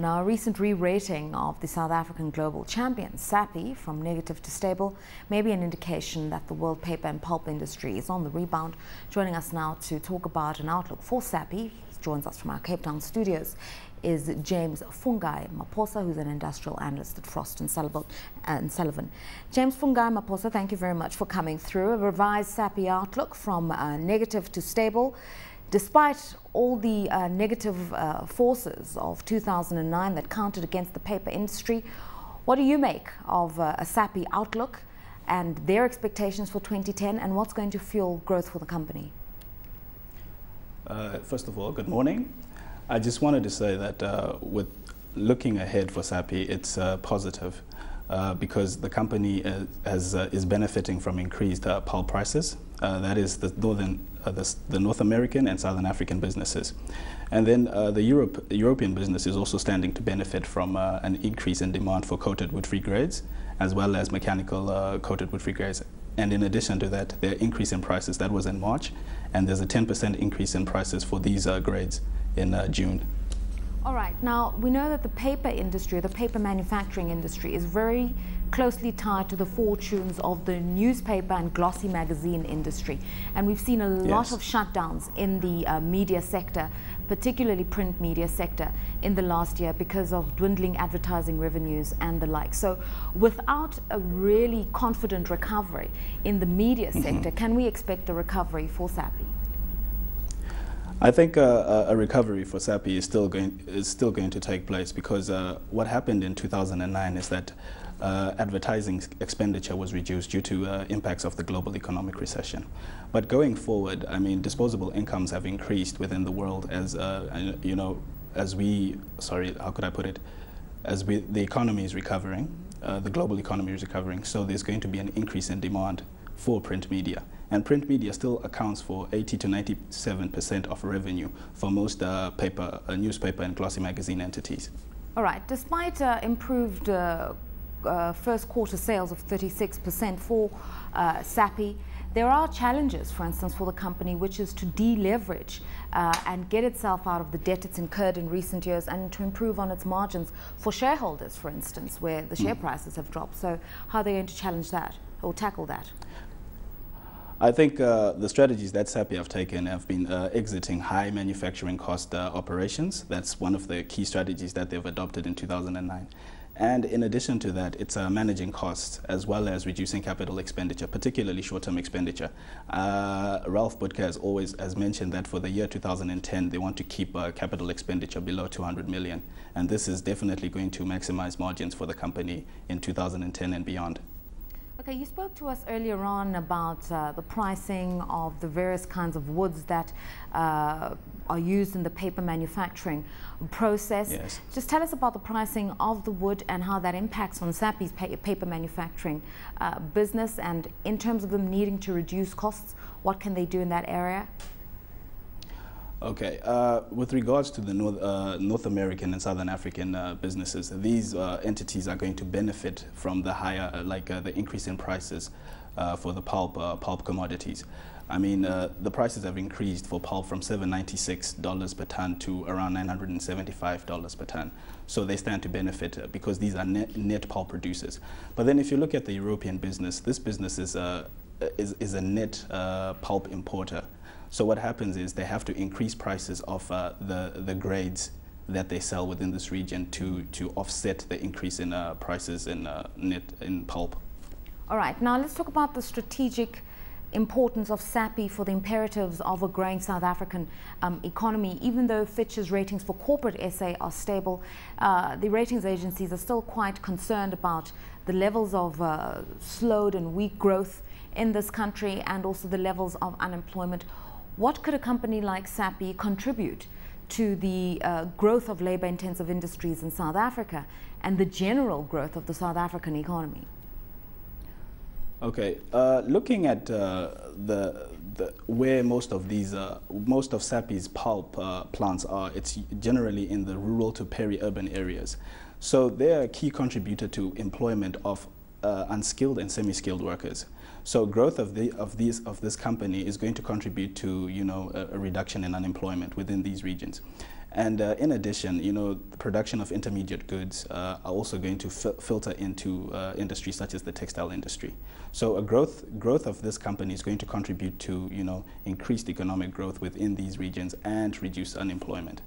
Now, a recent re-rating of the South African global champion, Sappi, from negative to stable, may be an indication that the world paper and pulp industry is on the rebound. Joining us now to talk about an outlook for Sappi, he joins us from our Cape Town studios, is James Maposa, who's an industrial analyst at Frost and Sullivan. James Maposa, thank you very much for coming through. A revised Sappi outlook from negative to stable. Despite all the negative forces of 2009 that counted against the paper industry, what do you make of a Sappi outlook and their expectations for 2010, and what's going to fuel growth for the company? First of all, good morning. I just wanted to say that with looking ahead for Sappi, it's positive because the company is benefiting from increased pulp prices. That is the North American and Southern African businesses. And then the European business is also standing to benefit from an increase in demand for coated wood-free grades, as well as mechanical coated wood-free grades. And in addition to that, the increase in prices, that was in March, and there's a 10% increase in prices for these grades in June. All right. Now, we know that the paper industry, the paper manufacturing industry, is very closely tied to the fortunes of the newspaper and glossy magazine industry. And we've seen a lot of shutdowns in the media sector, particularly print media sector, in the last year because of dwindling advertising revenues and the like. So without a really confident recovery in the media sector, can we expect a recovery for Sappi? I think a recovery for Sappi is still going to take place because what happened in 2009 is that advertising expenditure was reduced due to impacts of the global economic recession. But going forward, I mean, disposable incomes have increased within the world as the economy is recovering, the global economy is recovering. So there's going to be an increase in demand for print media. And print media still accounts for 80 to 97% of revenue for most newspaper and glossy magazine entities. All right. Despite improved first quarter sales of 36% for Sappi, there are challenges, for instance, for the company, which is to deleverage and get itself out of the debt it's incurred in recent years and to improve on its margins for shareholders, for instance, where the share prices have dropped. So how are they going to challenge that or tackle that? I think the strategies that Sappi have taken have been exiting high manufacturing cost operations. That's one of the key strategies that they've adopted in 2009. And in addition to that, it's managing costs as well as reducing capital expenditure, particularly short-term expenditure. Ralph Butker has mentioned that for the year 2010, they want to keep capital expenditure below 200 million. And this is definitely going to maximize margins for the company in 2010 and beyond. Okay, you spoke to us earlier on about the pricing of the various kinds of woods that are used in the paper manufacturing process. Yes. Just tell us about the pricing of the wood and how that impacts on Sappi's paper manufacturing business, and in terms of them needing to reduce costs, what can they do in that area? Okay, with regards to the North American and Southern African businesses, these entities are going to benefit from the higher, the increase in prices for the pulp commodities. I mean, the prices have increased for pulp from $796 per ton to around $975 per ton. So they stand to benefit because these are net pulp producers. But then if you look at the European business, this business is a net pulp importer. So what happens is they have to increase prices of the grades that they sell within this region to offset the increase in prices in pulp. All right. Now let's talk about the strategic importance of Sappi for the imperatives of a growing South African economy. Even though Fitch's ratings for corporate SA are stable, the ratings agencies are still quite concerned about the levels of slowed and weak growth in this country and also the levels of unemployment. What could a company like Sappi contribute to the growth of labor-intensive industries in South Africa and the general growth of the South African economy? Okay, looking at where most of Sappi's pulp plants are, it's generally in the rural to peri-urban areas. So they're a key contributor to employment of unskilled and semi-skilled workers. So growth of this company is going to contribute to a reduction in unemployment within these regions. And in addition, the production of intermediate goods are also going to filter into industries such as the textile industry. So a growth of this company is going to contribute to increased economic growth within these regions and reduce unemployment.